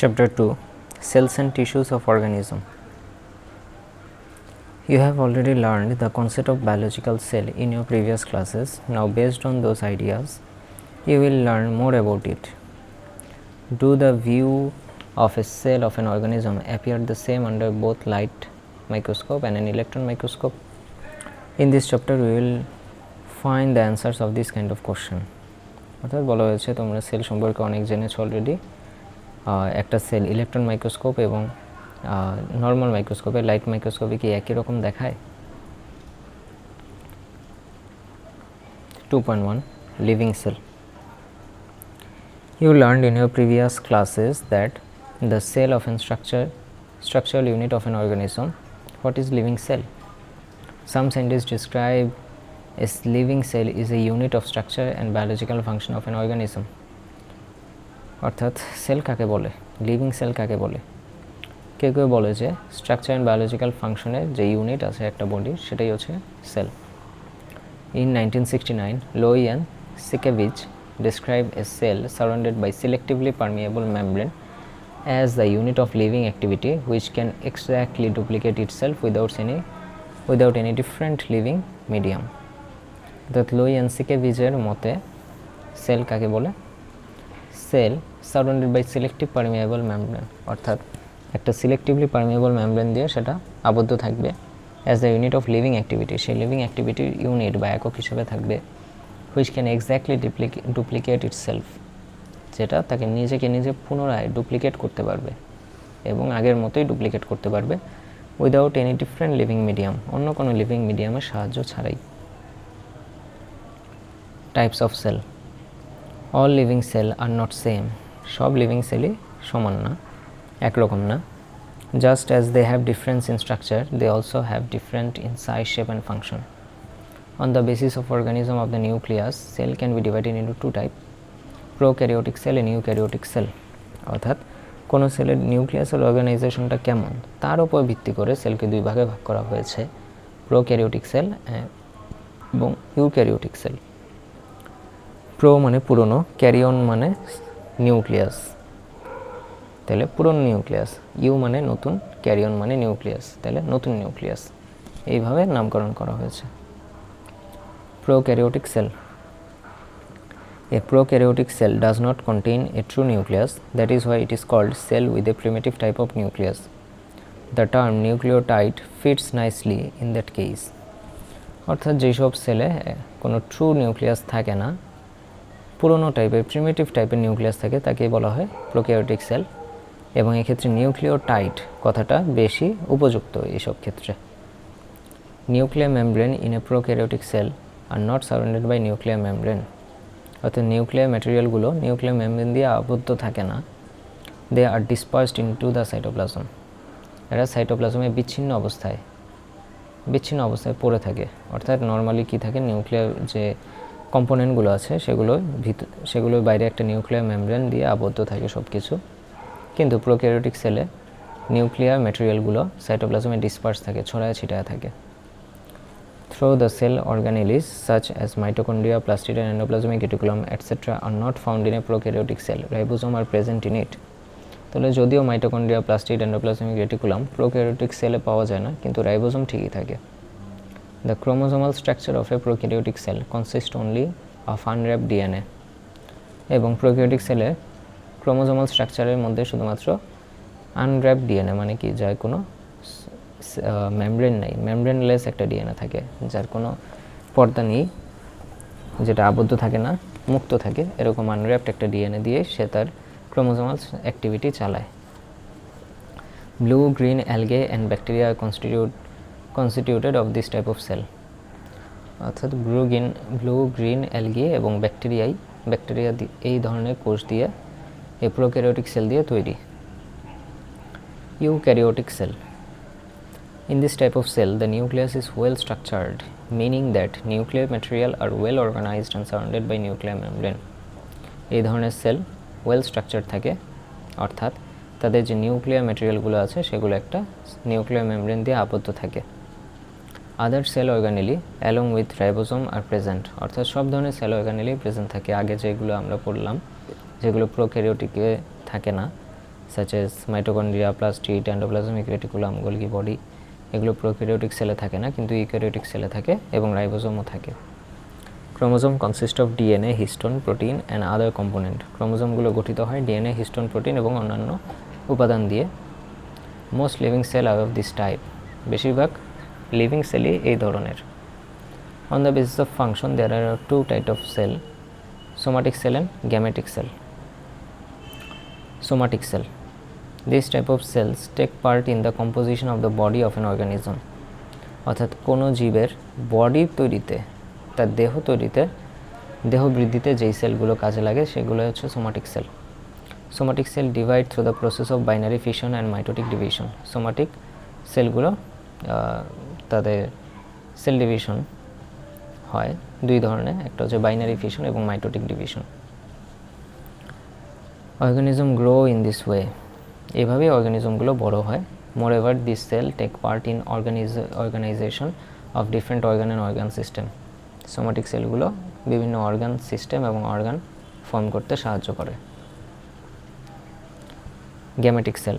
Chapter 2 Cells and Tissues of Organism. You have already learned the concept of biological cell in your previous classes. Now, based on those ideas, you will learn more about it. Do the view of a cell of an organism appear the same under both light microscope and an electron microscope? In this chapter, we will find the answers of this kind of question. অর্থাৎ বলা হয়েছে তোমরা sell সম্পর্কে অনেক জেনেছো already. একটা sell electron microscope এবং normal মাইক্রোস্কোপে light মাইক্রোস্কোপে কি একই রকম দেখায়? 2.1 Living cell. You learned in your previous classes that the cell of a structural unit of an organism. What is living cell? Some scientists describe a living cell is a unit of structure and biological function of an organism. অর্থাৎ sell কাকে বলে, living sell কাকে বলে? কেউ কেউ বলে যে structure and biological ফাংশনের যে ইউনিট আছে একটা বডির সেটাই হচ্ছে sell. In 1969, Lowy and Sienkiewicz described a cell surrounded by selectively permeable membrane as the unit of living activity which can exactly duplicate itself without any different living medium. অর্থাৎ লোই and সিকেভিচের মতে cell কাকে বলে? Cell surrounded by selective permeable membrane, অর্থাৎ একটা selectively permeable membrane দিয়ে সেটা আবদ্ধ থাকবে as the unit of living activity, সেই লিভিং অ্যাক্টিভিটির ইউনিট বা একক হিসেবে থাকবে, which can exactly duplicate itself, যেটা তাকে নিজে পুনরায় ডুপ্লিকেট করতে পারবে এবং আগের মতোই ডুপ্লিকেট করতে পারবে without any different living medium, অন্য কোনো লিভিং মিডিয়ামের সাহায্য ছাড়াই। Types of cell. All living cell are not same, সব লিভিং সেলই সমান না, একরকম না। Just as they have difference in structure, they also have different in size, shape and function. On the basis of organism of the nucleus, cell can be divided into two type, prokaryotic cell and eukaryotic cell. অর্থাৎ কোনো সেলের নিউক্লিয়াসের অর্গানাইজেশনটা কেমন তার উপর ভিত্তি করে সেলকে দুই ভাগে ভাগ করা হয়েছে, প্রোক্যারিওটিক সেল এবং ইউক্যারিওটিক সেল। প্রো মানে পুরনো, ক্যারিয়ন মানে নিউক্লিয়াস, তাহলে পুরনো নিউক্লিয়াস। ইউ মানে নতুন, ক্যারিয়ন মানে নিউক্লিয়াস, তাহলে নতুন নিউক্লিয়াস। এইভাবে নামকরণ করা হয়েছে। Prokaryotic sell. A prokaryotic cell does not contain a true nucleus, that is why it is called cell with a primitive type of nucleus. The term nucleotide fits nicely in that case. অর্থাৎ যেসব সেলে কোনো true nucleus থাকে না, পুরনো টাইপের primitive টাইপের nucleus থাকে, তাকেই বলা হয় প্রোক্যারিওটিক সেল, এবং এক্ষেত্রে নিউক্লিওটাইড কথাটা বেশি উপযুক্ত এইসব ক্ষেত্রে। Nuclear membrane in a prokaryotic cell are not surrounded by nuclear membrane, অর্থাৎ নিউক্লিয়ার ম্যাটেরিয়ালগুলো নিউক্লিয়ার মেমব্রেন দিয়ে আবদ্ধ থাকে না, they are dispersed into the cytoplasm, এরা সাইটোপ্লাজমে বিচ্ছিন্ন অবস্থায় পড়ে থাকে। অর্থাৎ নর্মালি কী থাকে, নিউক্লিয়ার যে কম্পোনেন্টগুলো আছে সেগুলোর বাইরে একটা নিউক্লিয়ার মেমব্রেন দিয়ে আবদ্ধ থাকে সব কিছু, কিন্তু প্রোক্যারিওটিক সেলে নিউক্লিয়ার ম্যাটেরিয়ালগুলো সাইটোপ্লাজমে ডিসপার্স থাকে, ছড়ায় ছিটায় থাকে। Through the cell organelles such as mitochondria, plastid and endoplasmic reticulum etc. are not found in a prokaryotic cell. Ribosome are present in it. তাহলে যদিও mitochondria, plastid, endoplasmic reticulum prokaryotic সেলে পাওয়া যায় না, কিন্তু রাইবোসোম ঠিকই থাকে। The chromosomal structure of a prokaryotic cell consists only of unwrapped DNA. এবং প্রোক্যারিওটিক সেলে ক্রোমোজোমাল স্ট্রাকচারের মধ্যে শুধুমাত্র আনর্যাপড ডিএনএ, মানে কি যার কোনো মেমব্রেন নেই, মেমব্রেনলেস একটা ডিএনএ থাকে, যার কোনো পর্দা নেই, যেটা আবদ্ধ থাকে না, মুক্ত থাকে, এরকম আনর্যাপড একটা ডিএনএ দিয়ে সে তার ক্রোমোজোমাল অ্যাক্টিভিটি চালায়। Blue green algae and bacteria constituted of this type of cell. অর্থাৎ ব্লু গ্রিন অ্যালগি এবং ব্যাকটেরিয়া এই ধরনের কোষ দিয়ে এই প্রোক্যারিওটিক সেল দিয়ে তৈরি। Eukaryotic cell. In this type of cell, the nucleus is well structured, meaning that nuclear material are well organized and surrounded by nuclear membrane. এই ধরনের সেল ওয়েল স্ট্রাকচার থাকে, অর্থাৎ তাদের যে নিউক্লিয়ার ম্যাটেরিয়ালগুলো আছে সেগুলো একটা নিউক্লিয়ার মেমব্রেন দিয়ে আবদ্ধ থাকে। Other cell organelle along with ribosome are present, অর্থাৎ সব ধরনের সেল অর্গানেলি প্রেজেন্ট থাকে। আগে যেগুলো আমরা পড়লাম, যেগুলো প্রোক্যারিওটিকে থাকে না, such as mitochondria, plastid, endoplasmic reticulum, Golgi body, এগুলো প্রোক্যারিওটিক সেলে থাকে না, কিন্তু ইউক্যারিওটিক সেলে থাকে এবং রাইবোসোমও থাকে। Chromosome consist of DNA, histone, protein and other component. ক্রোমোজোমগুলো গঠিত হয় ডিএনএ, হিস্টোন, প্রোটিন এবং অন্যান্য উপাদান দিয়ে। Most living cell are of this type, বেশিরভাগ লিভিং সেলই এই ধরনের। On the basis of function there are two type of cell, somatic cell and gametic cell. Somatic cell, this type of cells take part in the composition of the body of an organism. অর্থাৎ কোনো জীবের body তৈরিতে, তার দেহ তৈরিতে, দেহ বৃদ্ধিতে যেই সেলগুলো কাজে লাগে সেগুলো হচ্ছে somatic cell. Somatic cell divide through the process of binary fission and mitotic division. Somatic সেলগুলো তাদের সেল ডিভিশন হয় দুই ধরনের, একটা হচ্ছে বাইনারি ফিশন এবং mitotic division. Organism grow in this way, এভাবেই অর্গানিজমগুলো বড় হয়। Moreover this cell take part in organisation of different organ and organ system. Somatic সেলগুলো বিভিন্ন অর্গান সিস্টেম এবং অর্গান ফর্ম করতে সাহায্য করে। Gametic cell,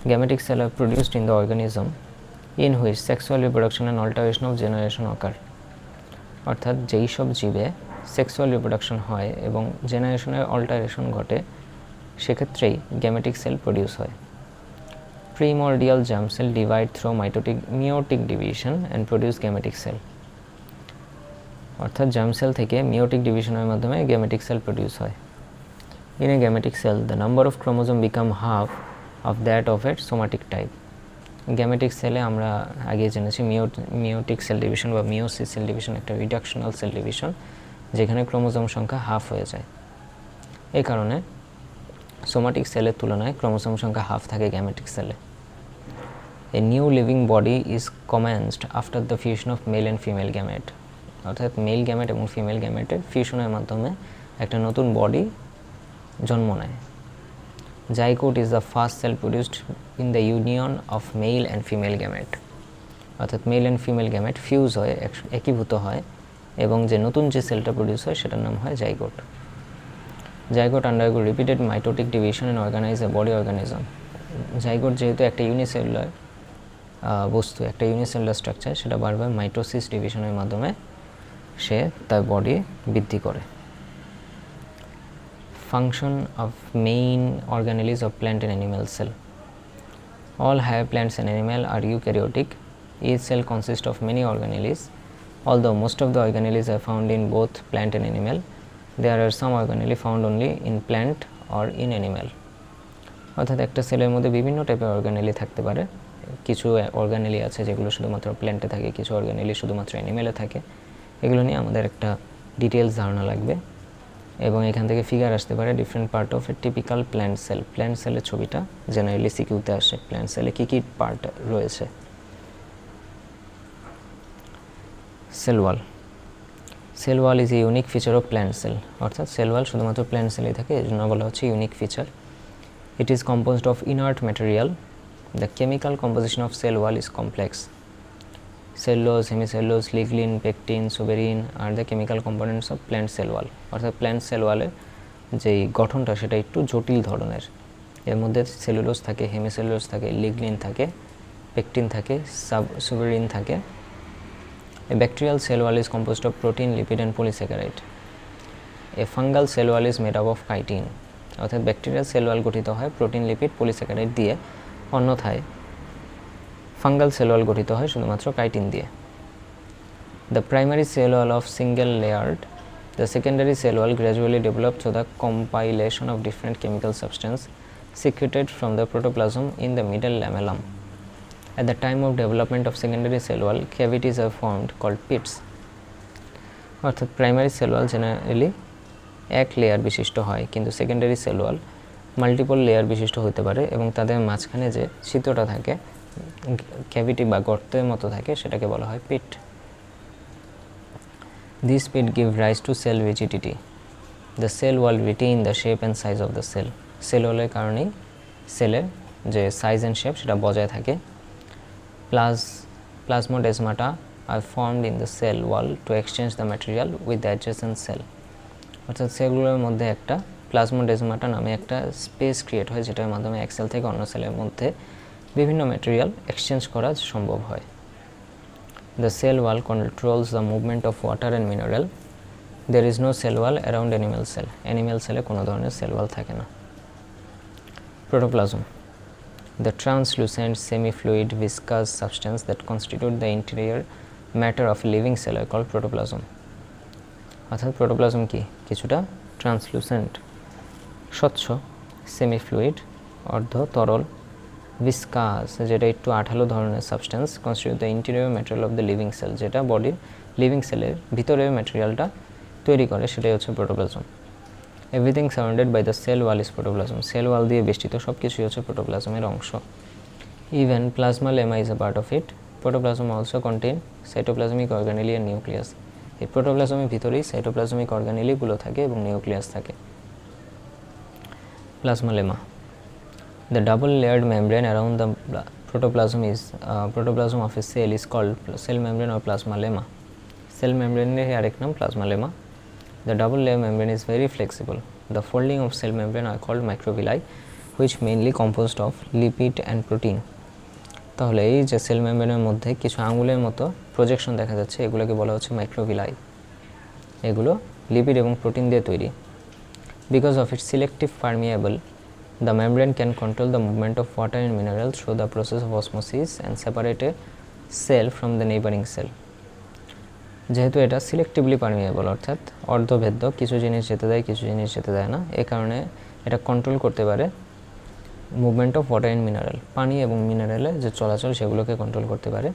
gametic sell are produced in the organism in which sexual reproduction and alteration of generation occur. অর্থাৎ যেই সব জীবে সেক্সুয়াল রিপ্রোডাকশন হয় এবং জেনারেশনের অল্টারেশন ঘটে, সেক্ষেত্রেই গ্যামেটিক সেল প্রডিউস হয়। Primordial germ cell divide through meiotic division and produce gametic cell. অর্থাৎ জার্ম সেল থেকে মিওটিক ডিভিশনের মাধ্যমে গ্যামেটিক সেল প্রডিউস হয়। In a gametic cell the number of chromosome become half of that of এর somatic type. Gametic সেলে আমরা আগে জেনেছি মিওটিক সেল ডিভিশন বা মিওসিস সেল ডিভিশন একটা রিডাকশনাল সেল ডিভিশন, যেখানে ক্রোমোজোম সংখ্যা হাফ হয়ে যায়। এই কারণে সোমাটিক সেলের তুলনায় ক্রোমোজোম সংখ্যা হাফ থাকে গ্যামেটিক সেলে। A new living body is commenced after the fusion of male and female gamete. অর্থাৎ মেল গ্যামেট এবং ফিমেল গ্যামেটের ফিউশনের মাধ্যমে একটা নতুন বডি জন্ম নেয়। Zygote is the first cell produced in the union of male and female gamete. অর্থাৎ male and female gamete fuse হয়, একীভূত হয়, এবং যে নতুন যে সেলটা প্রডিউস হয় সেটার নাম হয় zygote. Zygote undergo repeated mitotic division and organize a body organism. Zygote যেহেতু একটা ইউনিসেলুলার বস্তু, একটা ইউনিসেলুলার স্ট্রাকচার, সেটা বারবার মাইটোসিস ডিভিশনের মাধ্যমে সে তার বডি বৃদ্ধি করে। Function of main organelles of plant and animal cell. All higher plants and animal are eukaryotic. Each cell consists of many organelles. Although most of the organelles are found in both plant and animal, there are some organelles found only in plant or in animal. অর্থাৎ একটা সেলের মধ্যে বিভিন্ন টাইপের organelle থাকতে পারে। কিছু organelle আছে যেগুলো শুধুমাত্র প্ল্যান্টে থাকে, কিছু অর্গানেলি শুধুমাত্র অ্যানিমেলে থাকে। এগুলো নিয়ে আমাদের একটা ডিটেলস ধারণা লাগবে, এবং এখান থেকে ফিগার আসতে পারে different part of a typical plant cell. Plant সেলের ছবিটা জেনারেলি সিকিউতে আসে, প্ল্যান্ট সেলে কী কী পার্ট রয়েছে। Cell wall, cell wall is a unique feature of plant cell. অর্থাৎ সেল ওয়াল শুধুমাত্র প্ল্যান্ট সেলেই থাকে, এই জন্য বলা হচ্ছে unique feature. It is composed of inert material. The chemical composition of cell wall is complex. Cellulose, hemicellulose, lignin, pectin, suberin আর the chemical components of plant cell wall. অর্থাৎ plant sell ওয়ালের যেই গঠনটা সেটা একটু জটিল ধরনের। এর মধ্যে সেলুলোজ থাকে, হেমিসেলুলোজ থাকে, লিগলিন থাকে, পেকটিন থাকে, সুবেরিন থাকে। A bacterial cell wall is composed of protein, lipid and polysaccharide. A fungal cell wall is made up of chitin. অর্থাৎ ব্যাকটেরিয়াল সেল ওয়াল গঠিত হয় প্রোটিন, লিপিড, পলিস্যাকারাইড দিয়ে, অন্যথায় ফাঙ্গাল সেল ওয়াল গঠিত হয় শুধুমাত্র কাইটিন দিয়ে। The primary cell wall of single layered, the secondary cell wall gradually develop through the compilation of different chemical substance secreted from the protoplasm in the middle lamellum. At the time of development of secondary cell wall, cavities are formed called pits. অর্থাৎ primary cell wall generally এক layer বিশিষ্ট হয়, কিন্তু secondary cell wall multiple layer বিশিষ্ট হতে পারে, এবং তাদের মাঝখানে যে ছিদ্রটা থাকে, ক্যাভিটি বা গর্তের মতো থাকে, সেটাকে বলা হয় পিট। This pit give rise to cell rigidity. The cell wall retain the shape and size of the cell. Cell ওয়ালের কারণেই সেলের যে সাইজ অ্যান্ড শেপ সেটা বজায় থাকে। Plasmodesmata are formed in the cell wall to exchange the material with the adjacent cell. অর্থাৎ সেলগুলোর মধ্যে একটা প্লাজমোডেজমাটা নামে একটা স্পেস ক্রিয়েট হয়, যেটার মাধ্যমে এক সেল থেকে অন্য সেলের মধ্যে বিভিন্ন ম্যাটেরিয়াল এক্সচেঞ্জ করা সম্ভব হয়। The cell wall controls the movement of water and mineral. There is no cell wall around animal cell. Animal সেলে কোনো ধরনের সেল ওয়াল থাকে না। Protoplasm, the translucent, semi-fluid, viscous substance that constitute the interior matter of a living cell are called protoplasm. অর্থাৎ protoplasm কি? কিছুটা translucent, স্বচ্ছ, semi fluid, অর্ধ তরল, ভিসকাস, যেটা একটু আঠালো ধরনের substance, constitute the interior material of the living sell, যেটা বডির লিভিং সেলের ভিতরের ম্যাটেরিয়ালটা তৈরি করে, সেটাই হচ্ছে protoplasm. Everything surrounded by the cell wall is protoplasm. Cell wall দিয়ে বেষ্টিত সব কিছুই হচ্ছে প্রোটোপ্লাজমের অংশ। Even plasmalemma is a part of it. Protoplasm also contain cytoplasmic organelle and nucleus. এই প্রোটোপ্লাজমের ভিতরেই সাইটোপ্লাজমিক অর্গানেলিগুলো থাকে এবং নিউক্লিয়াস থাকে। Plasmalemma, the double layered membrane around the protoplasm of a cell is called cell membrane or plasma lemma. Cell membrane এর আরেক নাম plasma lemma. The double layer membrane is very flexible. The folding of cell membrane are called microvilli, which mainly composed of lipid and protein. তাহলে এই যে sell মেমব্রেনের মধ্যে কিছু আঙুলের মতো প্রজেকশন দেখা যাচ্ছে, এগুলোকে বলা হচ্ছে মাইক্রোভিলাই। এগুলো লিপিড এবং প্রোটিন দিয়ে তৈরি। Because of it's selective permeable, the membrane can control the movement of water and minerals through the process of osmosis and separate a cell from the neighboring cell. যেহেতু এটা selectively permeable, অর্থাৎ অর্ধভেদ্য, কিছু জিনিস যেতে দেয় কিছু জিনিস যেতে দেয় না, এ কারণে এটা কন্ট্রোল করতে পারে movement of water and mineral, পানি এবং মিনারেলের যে চলাচল সেগুলোকে কন্ট্রোল করতে পারে,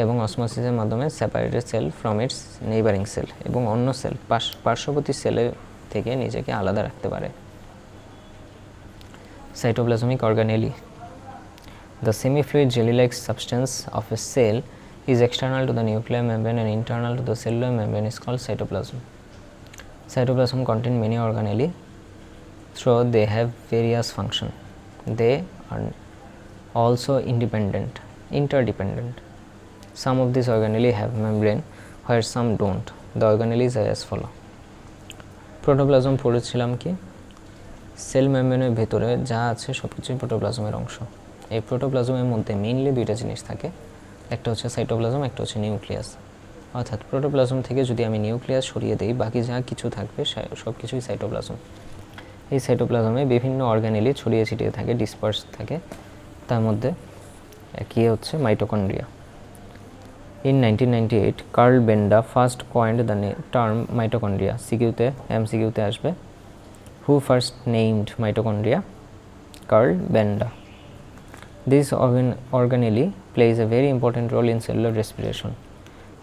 এবং অসমোসিসের মাধ্যমে separated cell from its neighbouring cell, এবং অন্য সেল পার্শ্ববর্তী সেলের থেকে নিজেকে আলাদা রাখতে পারে। Cytoplasmic organelle. The semi-fluid jelly-like substance of a cell is external to the nuclear membrane and internal to the cellular membrane is called cytoplasm. Cytoplasm contain many organelle, so they have various function. They are also interdependent. Some of these organelle have membrane, where some don't. The organelles are as follow. Protoplasm পড়েছিলাম কি? Sell মেমব্রেনের ভেতরে যা আছে সব কিছুই প্রোটোপ্লাজমের অংশ। এই প্রোটোপ্লাজমের মধ্যে মেইনলি দুইটা জিনিস থাকে, একটা হচ্ছে সাইটোপ্লাজম, একটা হচ্ছে নিউক্লিয়াস। অর্থাৎ প্রোটোপ্লাজম থেকে যদি আমি নিউক্লিয়াস সরিয়ে দিই, বাকি যা কিছু থাকবে সব কিছুই সাইটোপ্লাজম। এই সাইটোপ্লাজমে বিভিন্ন অর্গানেলি ছড়িয়ে ছিটিয়ে থাকে, ডিসপার্স থাকে, তার মধ্যে কি হচ্ছে mitochondria. In 1998 Karl Benda first coined the term mitochondria. সিকিউতে এমসিকিউতে আসবে। Who first named mitochondria? Carl Benda. This organelle plays a very important role in cellular respiration.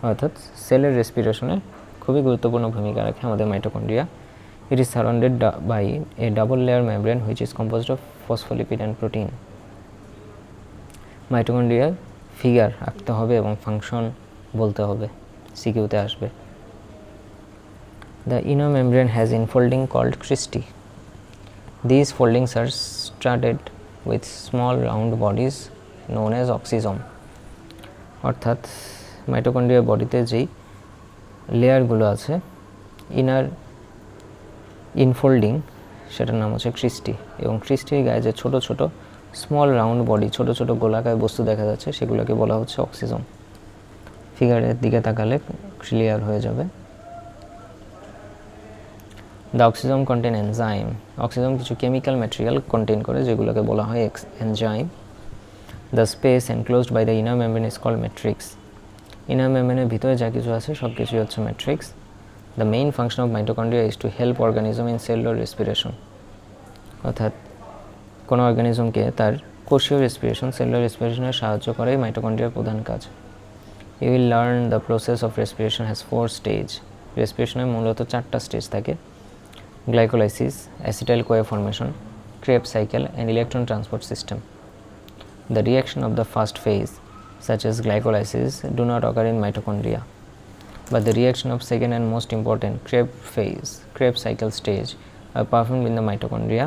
অর্থাৎ সেলের রেসপিরেশনে খুবই গুরুত্বপূর্ণ ভূমিকা রাখে আমাদের mitochondria. It is surrounded by a double layer membrane which is composed of phospholipid and protein. মাইটোকন্ড্রিয়ার figure আঁকতে হবে এবং ফাংশন বলতে হবে, সিকিউতে আসবে। The inner membrane has infolding called cristae. These foldings are studded with small round bodies known as oxysome. অর্থাৎ মাইটোকন্ড্রিয়ার বডিতে যেই লেয়ারগুলো আছে, ইনার ইনফোল্ডিং, সেটার নাম হচ্ছে ক্রিস্টি, এবং ক্রিস্টির গায়ে যে ছোট ছোট স্মল রাউন্ড বডি, ছোট ছোট গোলাকার বস্তু দেখা যাচ্ছে, সেগুলোকে বলা হচ্ছে অক্সিজম। ফিগারের দিকে তাকালে ক্লিয়ার হয়ে যাবে। The oxysome contain enzyme. Oxysome কিছু chemical material contain করে, যেগুলোকে বলা হয় enzyme. The space enclosed by the inner membrane is called matrix. Inner membrane এর ভিতরে যা কিছু আছে সব কিছুই হচ্ছে matrix. The main function of mitochondria is to help organism in cellular respiration. অর্থাৎ কোনো অর্গানিজমকে তার কোষীয় রেসপিরেশন, সেলুলার রেসপিরেশনে সাহায্য করাই মাইটোকন্ড্রিয়ার প্রধান কাজ। You will learn the process of respiration has 4 stages. রেসপিরেশনের মূলত 4টা স্টেজ থাকে: glycolysis, acetyl-CoA formation, Krebs cycle, and electron transport system. The reaction of the first phase, such as glycolysis, do not occur in mitochondria, but the reaction of second and most important Krebs cycle stage, are performed in the mitochondria,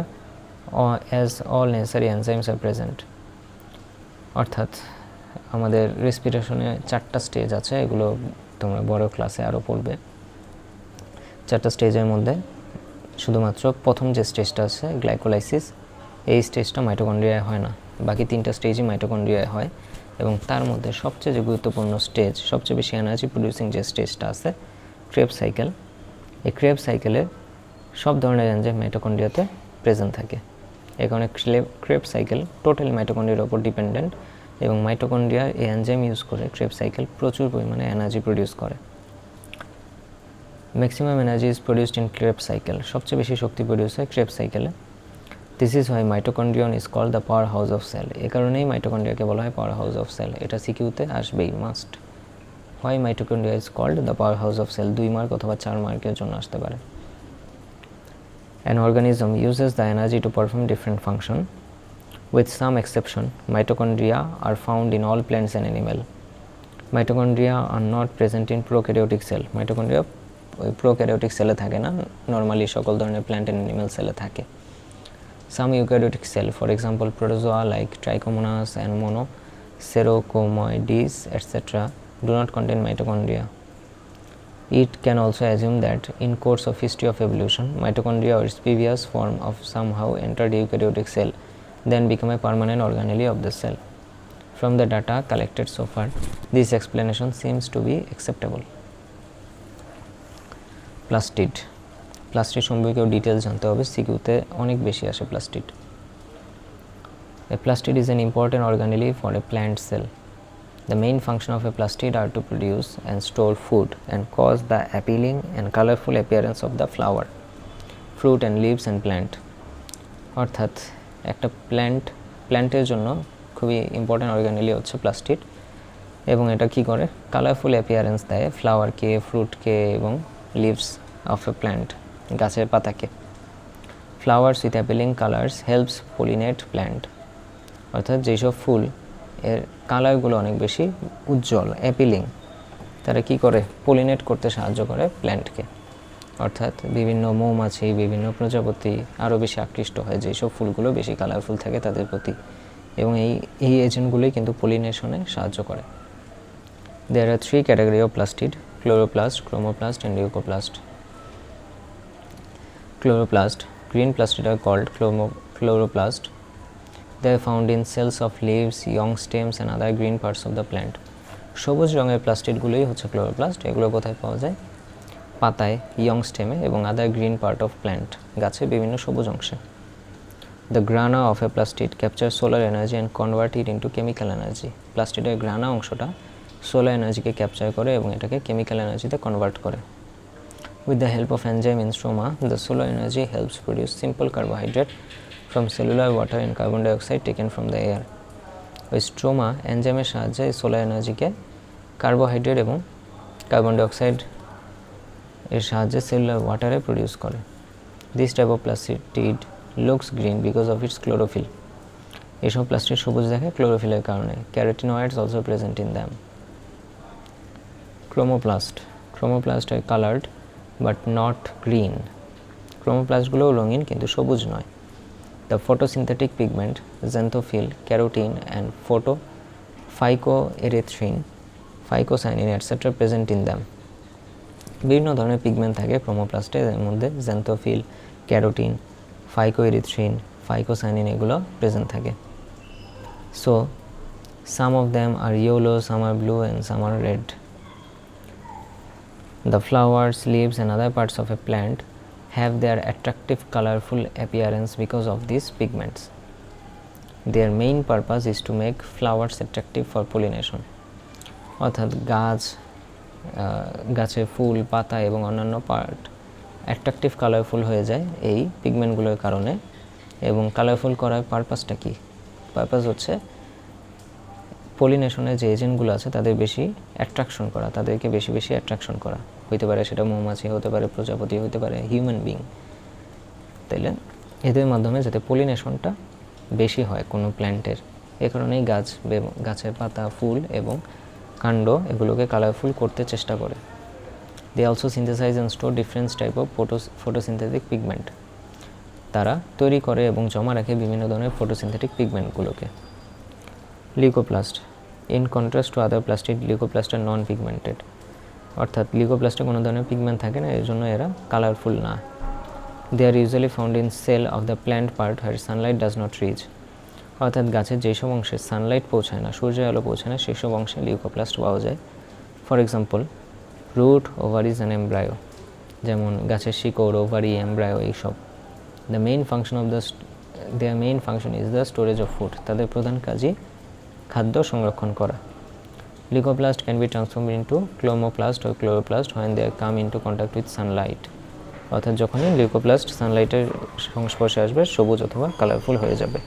as all necessary enzymes are present. অর্থাৎ আমাদের রেসপিরেশনে 4টা stage আছে, এগুলো তোমরা বড় ক্লাসে আরও পড়বে। 4টা স্টেজের মধ্যে শুধুমাত্র প্রথম যে স্টেজটা আছে গ্লাইকোলাইসিস, এই স্টেজটা মাইটোকন্ড্রিয়ায় হয় না, বাকি 3টা স্টেজই মাইটোকন্ড্রিয়ায় হয়। এবং তার মধ্যে সবচেয়ে যে গুরুত্বপূর্ণ স্টেজ, সবচেয়ে বেশি এনার্জি প্রডিউসিং যে স্টেজটা আছে ক্রেবস সাইকেল, এই ক্রেবস সাইকেলে সব ধরনের এনজাইম মাইটোকন্ড্রিয়াতে প্রেজেন্ট থাকে। এই কারণে ক্রেবস সাইকেল টোটালি মাইটোকন্ড্রিয়ার উপর ডিপেন্ডেন্ট, এবং মাইটোকন্ড্রিয়া এই এনজাইম ইউজ করে ক্রেবস সাইকেল প্রচুর পরিমাণে এনার্জি প্রডিউস করে। Maximum energy is produced in Krebs cycle, সবচেয়ে বেশি শক্তি প্রডিউস হয় ক্রেবস সাইকেলে। This is why mitochondrion is called the power house of cell, এ কারণেই মাইটোকন্ড্রিয়াকে বলা হয় পাওয়ার হাউস অফ সেল। এটা সিকিউতে আসবেই, must. Why mitochondria is called the power house of cell, 2 mark অথবা 4 মার্কের জন্য আসতে পারে। An organism uses the energy to perform different function. With some exception, mitochondria are found in all plants and animals. Mitochondria are not present in prokaryotic cell. Mitochondria prokaryotic cell থাকে না, normally সকল ধরনের plant and animal cell থাকে। Some eukaryotic cell, for example protozoa like Trichomonas and Monocerocomoides etc., do not contain mitochondria. It can also assume that in course of history of evolution, mitochondria or its previous form of somehow entered eukaryotic cell, then become a permanent organelle of the cell. From the data collected so far, this explanation seems to be acceptable. Plastid. Plastid সম্পর্কেও details জানতে হবে, সিকিউতে অনেক বেশি আসে plastid. A plastid is an important organelle for a plant cell. The main function of a plastid are to produce and store food and cause the appealing and colorful appearance of the flower, fruit and leaves and plant. অর্থাৎ একটা প্ল্যান্টের জন্য খুবই important organelle হচ্ছে plastid, এবং এটা কি করে কালারফুল অ্যাপিয়ারেন্স দেয় ফ্লাওয়ারকে, ফ্রুটকে এবং লিভস অফ এ প্ল্যান্ট, গাছের পাতাকে। Flowers with appealing colours helps pollinate plant, অর্থাৎ যেসব ফুল এর কালারগুলো অনেক বেশি উজ্জ্বল, অ্যাপিলিং, তারা কি করে পলিনেট করতে সাহায্য করে প্ল্যান্টকে। অর্থাৎ বিভিন্ন মৌমাছি, বিভিন্ন প্রজাপতি আরও বেশি আকৃষ্ট হয় যেসব ফুলগুলো বেশি কালারফুল থাকে তাদের প্রতি, এবং এই এজেন্টগুলোই কিন্তু পলিনেশনে সাহায্য করে। There are 3 categories of plastid: chloroplast, chromoplast and leucoplast. Chloroplast, green plastid are called chloroplast. They are found in cells of leaves, young stems and other green parts of the plant. সবুজ রঙের প্লাস্টিডগুলোই হচ্ছে chloroplast. এগুলো কোথায় পাওয়া যায়? পাতায়, young স্টেমে এবং other green part of plant, গাছের বিভিন্ন সবুজ অংশে। The grana of a plastid capture solar energy and convert it into chemical energy. প্লাস্টিডের গ্রানা অংশটা সোলার এনার্জিকে ক্যাপচার করে এবং এটাকে কেমিক্যাল এনার্জিতে কনভার্ট করে। With the help of enzyme in stroma, the solar energy helps produce simple carbohydrate from cellular water and carbon dioxide taken from the air. ওই stroma এনজাইমের সাহায্যে সোলার এনার্জিকে কার্বোহাইড্রেট এবং কার্বন ডাইঅক্সাইড এর সাহায্যে cellular ওয়াটারে produce করে। This type of plastid looks green because of its chlorophyll. এসব প্লাস্টিড সবুজ দেখে ক্লোরোফিলের কারণে। Carotenoids also present in them. Chromoplast are coloured but not green. ক্রোমোপ্লাস্টগুলোও রঙিন কিন্তু সবুজ নয়। The photosynthetic pigment xanthophyll, carotene and phycoerythrin, phycocyanin etc. present in them. বিভিন্ন ধরনের পিগমেন্ট থাকে ক্রোমোপ্লাস্টে, এর মধ্যে xanthophyll, carotene, phycoerythrin, phycocyanin এগুলো প্রেজেন্ট থাকে। So some of them are yellow, some are blue and some are red. The flowers, leaves and other parts of a plant have their attractive colorful appearance because of these pigments. Their main purpose is to make flowers attractive for pollination. অর্থাৎ গাছের ফুল, পাতা এবং অন্যান্য part attractive colourful হয়ে যায় এই পিগমেন্টগুলোর কারণে। এবং কালারফুল করার পারপাসটা কি? পারপাস হচ্ছে পলিনেশনের যে এজেন্টগুলো আছে তাদের বেশি অ্যাট্রাকশন করা, তাদেরকে বেশি বেশি অ্যাট্রাকশন করা। হইতে পারে সেটা মৌমাছি, হতে পারে প্রজাপতি, হতে পারে হিউম্যান বিং, তাইলে এদের মাধ্যমে যাতে পলিনেশনটা বেশি হয় কোনো প্ল্যান্টের, এ কারণেই গাছের পাতা, ফুল এবং কাণ্ড এগুলোকে কালারফুল করতে চেষ্টা করে। They also synthesise and store different type of photosynthetic pigment. তারা তৈরি করে এবং জমা রাখে বিভিন্ন ধরনের ফটোসিনথেটিক পিগমেন্টগুলোকে। Leucoplast, in contrast to other plastid, leucoplast are non pigmented. অর্থাৎ লিউকোপ্লাস্টে কোনো ধরনের পিগমেন্ট থাকে না, এর জন্য এরা কালারফুল না। They are usually found in cell of the plant part where sunlight does not reach. অর্থাৎ গাছের যেসব অংশে সানলাইট পৌঁছায় না, সূর্যের আলো পৌঁছায় না, সেসব অংশে লিউকোপ্লাস্ট পাওয়া যায়। For example, root, ovaries and embryo, যেমন গাছের শিকড়, ওভারি, এমব্রায়ো এইসব। Their main function is the storage of food, তাদের প্রধান কাজই খাদ্য সংরক্ষণ করা। Leucoplast can be transformed into chromoplast ও chloroplast when they come into contact with sunlight. অর্থাৎ যখনই লিউকোপ্লাস্ট সানলাইটের সংস্পর্শে আসবে, সবুজ অথবা কালারফুল হয়ে যাবে।